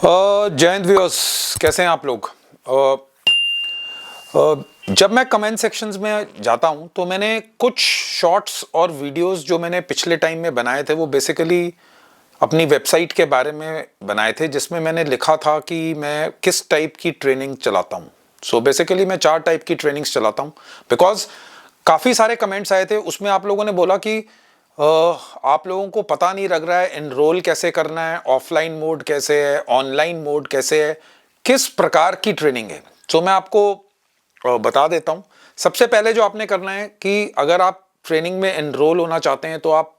Jayant viewers, कैसे हैं आप लोग। जब मैं कमेंट सेक्शंस में जाता हूं तो मैंने कुछ शॉर्ट्स और वीडियोस जो मैंने पिछले टाइम में बनाए थे वो बेसिकली अपनी वेबसाइट के बारे में बनाए थे, जिसमें मैंने लिखा था कि मैं किस टाइप की ट्रेनिंग चलाता हूं। सो बेसिकली मैं 4 टाइप की ट्रेनिंग्स चलाता हूं बिकॉज काफ़ी सारे कमेंट्स आए थे। उसमें आप लोगों ने बोला कि आप लोगों को पता नहीं लग रहा है एनरोल कैसे करना है, ऑफलाइन मोड कैसे है, ऑनलाइन मोड कैसे है, किस प्रकार की ट्रेनिंग है। तो मैं आपको बता देता हूं। सबसे पहले जो आपने करना है कि अगर आप ट्रेनिंग में एनरोल होना चाहते हैं तो आप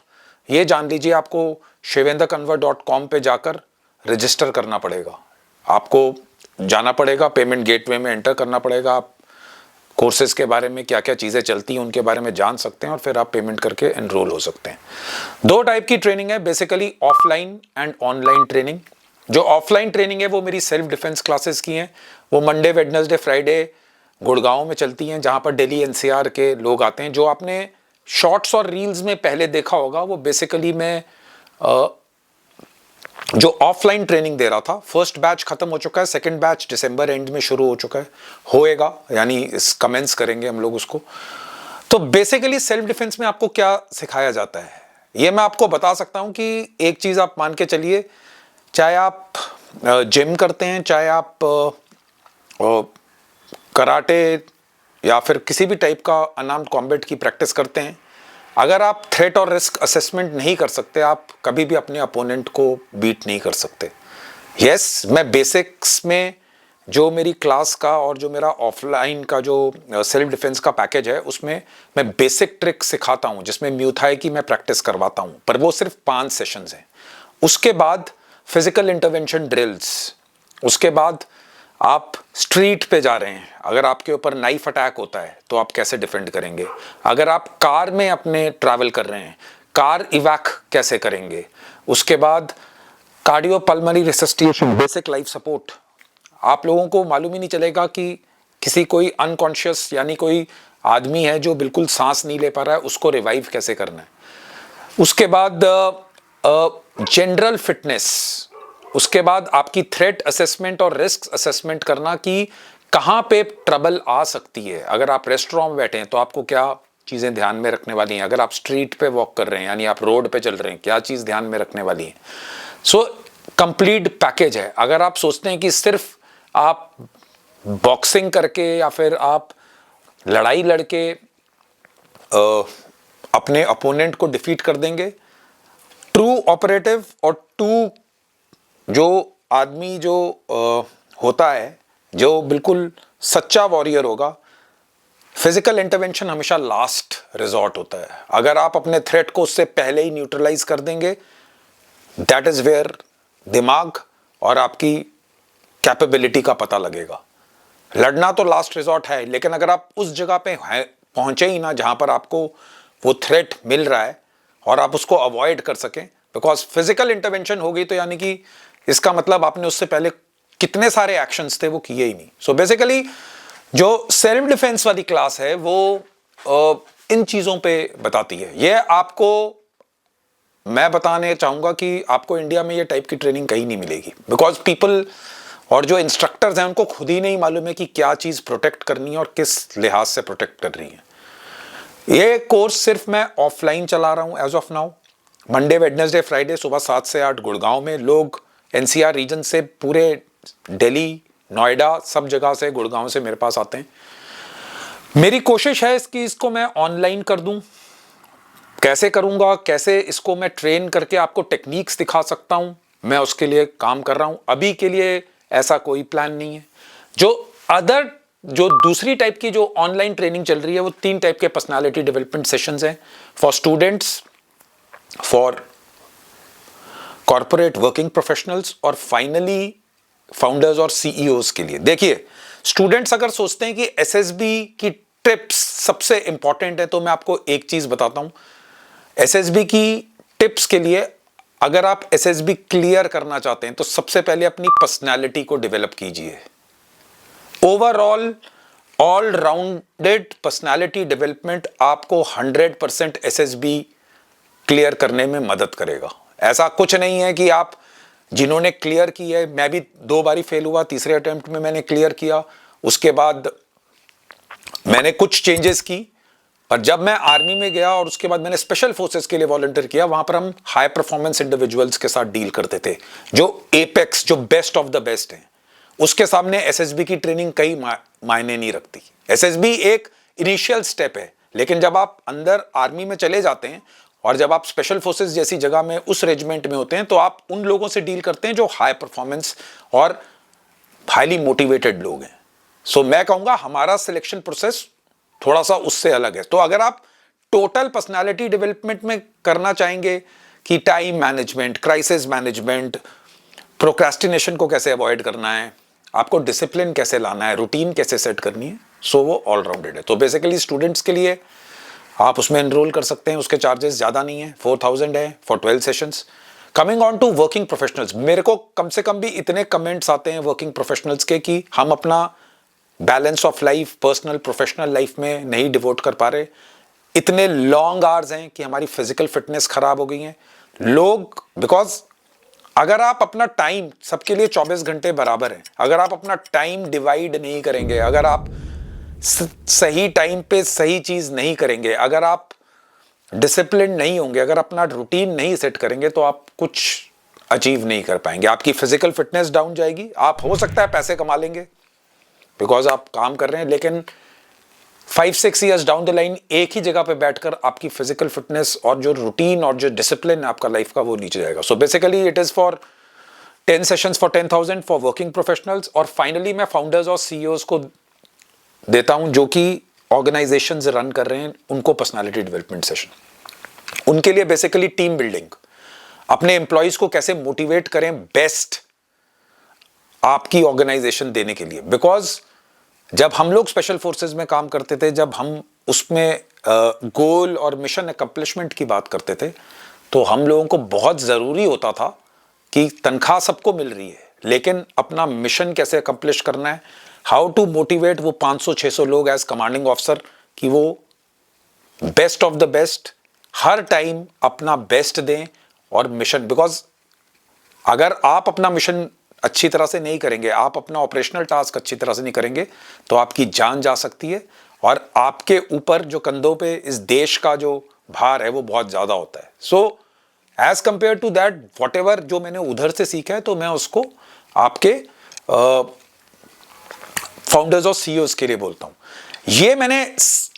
ये जान लीजिए, आपको shivendrakanwar.com पे जाकर रजिस्टर करना पड़ेगा। आपको जाना पड़ेगा, पेमेंट गेटवे में एंटर करना पड़ेगा। आप कोर्सेज के बारे में क्या क्या चीज़ें चलती हैं उनके बारे में जान सकते हैं और फिर आप पेमेंट करके एनरोल हो सकते हैं। 2 टाइप की ट्रेनिंग है basically, offline and online training. जो ऑफलाइन ट्रेनिंग है वो मेरी सेल्फ डिफेंस क्लासेस की हैं। वो मंडे, वेडनेसडे, फ्राइडे गुड़गांव में चलती हैं, जहां पर दिल्ली एनसीआर के लोग आते हैं। जो आपने शॉर्ट्स और रील्स में पहले देखा होगा वो बेसिकली मैं जो ऑफलाइन ट्रेनिंग दे रहा था। फर्स्ट बैच खत्म हो चुका है, सेकंड बैच दिसंबर एंड में शुरू हो चुका है, होएगा, यानी इस कमेंस करेंगे हम लोग उसको। तो बेसिकली सेल्फ डिफेंस में आपको क्या सिखाया जाता है ये मैं आपको बता सकता हूं कि एक चीज आप मान के चलिए, चाहे आप जिम करते हैं, चाहे आप कराटे या फिर किसी भी टाइप का अनआर्म्ड कॉम्बैट की प्रैक्टिस करते हैं, अगर आप थ्रेट और रिस्क असेसमेंट नहीं कर सकते, आप कभी भी अपने अपोनेंट को बीट नहीं कर सकते। यस, मैं बेसिक्स में जो मेरी क्लास का और जो मेरा ऑफलाइन का जो सेल्फ डिफेंस का पैकेज है उसमें मैं बेसिक ट्रिक सिखाता हूं, जिसमें म्यूथाई की मैं प्रैक्टिस करवाता हूं, पर वो सिर्फ 5 सेशंस हैं। उसके बाद फिजिकल इंटरवेंशन ड्रिल्स, उसके बाद आप स्ट्रीट पे जा रहे हैं, अगर आपके ऊपर नाइफ अटैक होता है तो आप कैसे डिफेंड करेंगे। अगर आप कार में अपने ट्रैवल कर रहे हैं, कार इवैक कैसे करेंगे। उसके बाद कार्डियोपल्मोनरी रिसस्टेशन, बेसिक लाइफ सपोर्ट। आप लोगों को मालूम ही नहीं चलेगा कि किसी कोई अनकॉन्शियस यानी कोई आदमी है जो बिल्कुल सांस नहीं ले पा रहा है, उसको रिवाइव कैसे करना है। उसके बाद जनरल फिटनेस, उसके बाद आपकी थ्रेट असेसमेंट और रिस्क असेसमेंट करना कि कहाँ पे ट्रबल आ सकती है। अगर आप रेस्टोरेंट में बैठे हैं तो आपको क्या चीज़ें ध्यान में रखने वाली हैं। अगर आप स्ट्रीट पे वॉक कर रहे हैं यानी आप रोड पे चल रहे हैं, क्या चीज़ ध्यान में रखने वाली है। सो कंप्लीट पैकेज है। अगर आप सोचते हैं कि सिर्फ आप बॉक्सिंग करके या फिर आप लड़ाई लड़के अपने अपोनेंट को डिफीट कर देंगे, ट्रू ऑपरेटिव और ट्रू जो आदमी जो होता है, जो बिल्कुल सच्चा वॉरियर होगा, फिजिकल इंटरवेंशन हमेशा लास्ट रिजॉर्ट होता है। अगर आप अपने थ्रेट को उससे पहले ही न्यूट्रलाइज कर देंगे, दैट इज वेयर दिमाग और आपकी कैपेबिलिटी का पता लगेगा। लड़ना तो लास्ट रिजॉर्ट है, लेकिन अगर आप उस जगह पे पहुंचे ही ना जहां पर आपको वो थ्रेट मिल रहा है और आप उसको अवॉइड कर सकें, बिकॉज फिजिकल इंटरवेंशन होगी तो यानी कि इसका मतलब आपने उससे पहले कितने सारे एक्शंस थे वो किए ही नहीं। सो बेसिकली जो सेल्फ डिफेंस वाली क्लास है वो इन चीजों पे बताती है। ये आपको मैं बताने चाहूंगा कि आपको इंडिया में ये टाइप की ट्रेनिंग कहीं नहीं मिलेगी, बिकॉज पीपल और जो इंस्ट्रक्टर्स हैं उनको खुद ही नहीं मालूम है कि क्या चीज प्रोटेक्ट करनी है और किस लिहाज से प्रोटेक्ट कर रही है। ये कोर्स सिर्फ मैं ऑफलाइन चला रहा हूं as of now. Monday, Wednesday, Friday सुबह 7 से 8 गुड़गांव में। लोग एनसीआर रीजन से पूरे दिल्ली, नोएडा, सब जगह से, गुड़गांव से मेरे पास आते हैं। मेरी कोशिश है इसको मैं ऑनलाइन कर दूं। कैसे करूंगा, कैसे इसको मैं ट्रेन करके आपको टेक्निक्स दिखा सकता हूं, मैं उसके लिए काम कर रहा हूं। अभी के लिए ऐसा कोई प्लान नहीं है। जो दूसरी टाइप की जो ऑनलाइन ट्रेनिंग चल रही है वो 3 टाइप के पर्सनालिटी डेवलपमेंट सेशंस हैं, for students, for corporate working professionals और फाइनली फाउंडर्स और सीईओज के लिए। देखिए, स्टूडेंट्स अगर सोचते हैं कि एसएसबी की टिप्स सबसे इंपॉर्टेंट है, तो मैं आपको एक चीज बताता हूं। एसएसबी की टिप्स के लिए अगर आप एसएसबी क्लियर करना चाहते हैं तो सबसे पहले अपनी पर्सनालिटी को डेवलप कीजिए। Overall all rounded personality development आपको 100% एसएसबी क्लियर करने में मदद करेगा। ऐसा कुछ नहीं है कि आप जिन्होंने क्लियर की है, मैं भी 2 बारी फेल हुआ, तीसरे अटेम्प्ट में मैंने क्लियर किया, उसके बाद मैंने कुछ चेंजेस की। और जब मैं आर्मी में गया और उसके बाद मैंने स्पेशल फोर्सेस के लिए वॉलंटियर किया, वहां पर हम हाई परफॉर्मेंस इंडिविजुअल्स के साथ डील करते थे, जो एपेक्स, जो बेस्ट ऑफ द बेस्ट हैं। उसके सामने एसएसबी की ट्रेनिंग कई मायने नहीं रखती। एसएसबी एक इनिशियल स्टेप है, लेकिन जब आप अंदर आर्मी में चले जाते हैं और जब आप स्पेशल फोर्सेस जैसी जगह में उस रेजिमेंट में होते हैं, तो आप उन लोगों से डील करते हैं जो हाई परफॉर्मेंस और हाईली मोटिवेटेड लोग हैं। सो मैं कहूंगा हमारा सिलेक्शन प्रोसेस थोड़ा सा उससे अलग है। तो अगर आप टोटल पर्सनालिटी डेवलपमेंट में करना चाहेंगे कि time management, crisis management, procrastination को कैसे अवॉइड करना है, आपको डिसिप्लिन कैसे लाना है, रूटीन कैसे सेट करनी है, सो वो ऑलराउंडेड है। तो बेसिकली स्टूडेंट्स के लिए आप उसमें एनरोल कर सकते हैं। उसके चार्जेस ज़्यादा नहीं है, 4000 है for 12 sessions. Coming on to working professionals, मेरे को कम से कम भी इतने कमेंट्स आते हैं वर्किंग प्रोफेशनल्स के कि हम अपना balance of life, personal professional life में नहीं डिवोट कर पा रहे, इतने लॉन्ग आवर्स हैं कि हमारी फिजिकल फिटनेस खराब हो गई है लोग। बिकॉज अगर आप अपना टाइम, सबके लिए 24 घंटे बराबर है, अगर आप अपना टाइम डिवाइड नहीं करेंगे, अगर आप सही टाइम पे सही चीज नहीं करेंगे, अगर आप डिसिप्लिन नहीं होंगे, अगर अपना रूटीन नहीं सेट करेंगे, तो आप कुछ अचीव नहीं कर पाएंगे। आपकी फिजिकल फिटनेस डाउन जाएगी। आप हो सकता है पैसे कमा लेंगे बिकॉज आप काम कर रहे हैं, लेकिन 5-6 ईयर्स डाउन द लाइन एक ही जगह पे बैठकर आपकी फिजिकल फिटनेस और जो रूटीन और जो डिसिप्लिन है आपका लाइफ का, वो नीचे जाएगा। So basically it is for 10 sessions for 10,000 for working professionals. और फाइनली मैं फाउंडर्स और सीईओज को देता हूं जो कि ऑर्गेनाइजेशंस रन कर रहे हैं, उनको पर्सनालिटी डेवलपमेंट सेशन। उनके लिए बेसिकली टीम बिल्डिंग, अपने एम्प्लॉइज को कैसे मोटिवेट करें बेस्ट आपकी ऑर्गेनाइजेशन देने के लिए। बिकॉज जब हम लोग स्पेशल फोर्सेस में काम करते थे, जब हम उसमें गोल और मिशन अकम्पलिशमेंट की बात करते थे, तो हम लोगों को बहुत ज़रूरी होता था कि तनख्वाह सबको मिल रही है, लेकिन अपना मिशन कैसे अकम्पलिश करना है, हाउ टू मोटिवेट वो 500-600 लोग एज कमांडिंग ऑफिसर कि वो best of the best her time अपना बेस्ट दें और मिशन। बिकॉज अगर आप अपना मिशन अच्छी तरह से नहीं करेंगे, आप अपना ऑपरेशनल टास्क अच्छी तरह से नहीं करेंगे, तो आपकी जान जा सकती है और आपके ऊपर जो कंधों पे इस देश का जो भार है वो बहुत ज़्यादा होता है। So as compare to that, whatever जो मैंने उधर से सीखा है, तो मैं उसको आपके फाउंडर्स और सीईओज के लिए बोलता हूँ। ये मैंने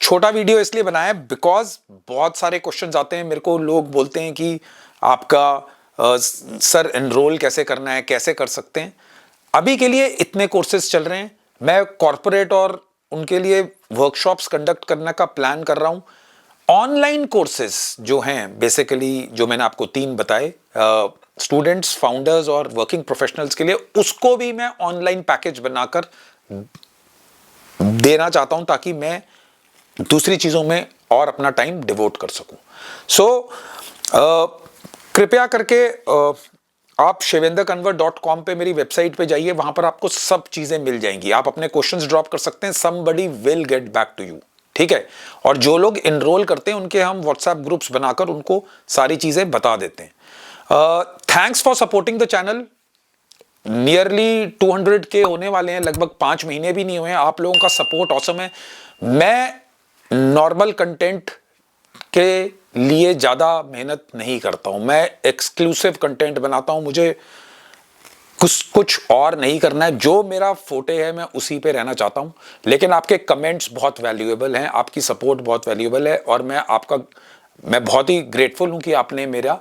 छोटा वीडियो इसलिए बनाया बिकॉज बहुत सारे क्वेश्चंस आते हैं मेरे को। लोग बोलते हैं कि आपका सर एनरोल कैसे करना है, कैसे कर सकते हैं। अभी के लिए इतने कोर्सेज चल रहे हैं, मैं कॉर्पोरेट और उनके लिए वर्कशॉप्स कंडक्ट करने का प्लान कर रहा हूं। ऑनलाइन कोर्सेज जो हैं बेसिकली, जो मैंने आपको 3 बताए, स्टूडेंट्स, फाउंडर्स और वर्किंग प्रोफेशनल्स के लिए, उसको भी मैं ऑनलाइन पैकेज बनाकर देना चाहता हूं ताकि मैं दूसरी चीजों में और अपना टाइम डिवोट कर सकूं। सो कृपया करके आप shivenderkanwar.com पे मेरी वेबसाइट पे जाइए, वहां पर आपको सब चीजें मिल जाएंगी। आप अपने क्वेश्चंस ड्रॉप कर सकते हैं, somebody will get back to you, ठीक है। और जो लोग एनरोल करते हैं उनके हम व्हाट्सएप ग्रुप्स बनाकर उनको सारी चीजें बता देते हैं। Thanks for supporting the channel. Nearly 200K होने वाले हैं, लगभग 5 महीने भी नहीं हुए हैं। आप लोगों का सपोर्ट ऑसम है। मैं नॉर्मल कंटेंट के लिए ज़्यादा मेहनत नहीं करता हूं, मैं एक्सक्लूसिव कंटेंट बनाता हूं। मुझे कुछ और नहीं करना है, जो मेरा फोटे है मैं उसी पे रहना चाहता हूं। लेकिन आपके कमेंट्स बहुत वैल्यूएबल हैं, आपकी सपोर्ट बहुत वैल्यूएबल है, और मैं बहुत ही ग्रेटफुल हूं कि आपने मेरा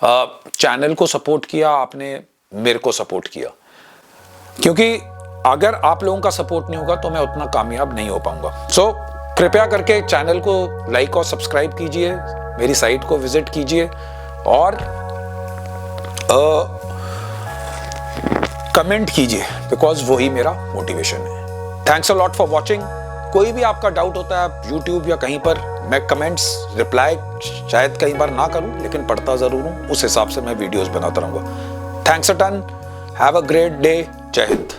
चैनल को सपोर्ट किया, आपने मेरे को सपोर्ट किया। क्योंकि अगर आप लोगों का सपोर्ट नहीं होगा तो मैं उतना कामयाब नहीं हो पाऊंगा। सो कृपया करके चैनल को लाइक और सब्सक्राइब कीजिए, मेरी साइट को विजिट कीजिए और कमेंट कीजिए, बिकॉज वही मेरा मोटिवेशन है। Thanks a lot for watching. कोई भी आपका डाउट होता है आप यूट्यूब या कहीं पर, मैं कमेंट्स रिप्लाई शायद कई बार ना करूं, लेकिन पढ़ता जरूर हूं। उस हिसाब से मैं वीडियोस बनाता रहूंगा। Thanks a ton, have a great day, जय हिंद।